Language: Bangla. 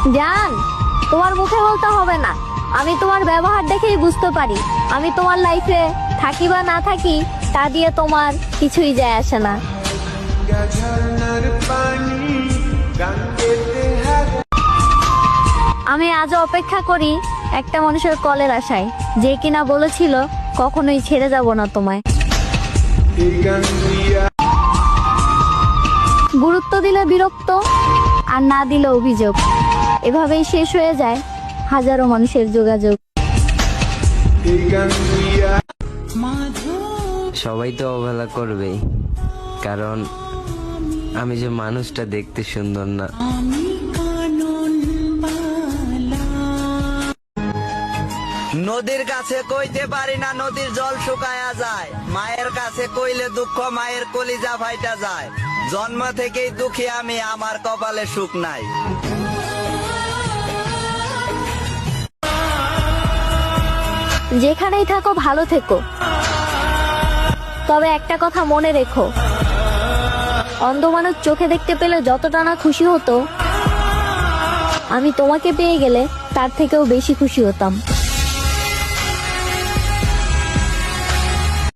জান, তোমার মুখে বলতে হবে না, আমি তোমার ব্যবহার দেখেই বুঝতে পারি। আমি তোমার লাইফে থাকি বা না থাকি তা দিয়ে তোমার কিছুই যায় আসে না। আমি আজও অপেক্ষা করি একটা মানুষের কলের আশায়, যে কিনা বলেছিল কখনোই ছেড়ে যাব না তোমায়। গুরুত্ব দিলে বিরক্ত, আর না দিলে অভিযোগ। এভাবেই শেষ হয়ে যায় হাজারো মানুষের যোগাযোগ। সবাই তো অবহেলা করবেই, কারণ আমি যে মানুষটা দেখতে সুন্দর না। নদীর কাছে কইতে পারি না, নদীর জল শুকায়া যায়। মায়ের কাছে কইলে দুঃখ, মায়ের কলিজা ফাইটা যায়। জন্ম থেকেই দুঃখী আমি, আমার কপালে সুখ নাই। যেখানেই থাকো ভালো থেকো, তবে একটা কথা মনে রেখো, অন্ধ মানুষ চোখে দেখতে পেলে যতটা না খুশি হতো, আমি তোমাকে পেয়ে গেলে তার থেকেও বেশি খুশি হতাম।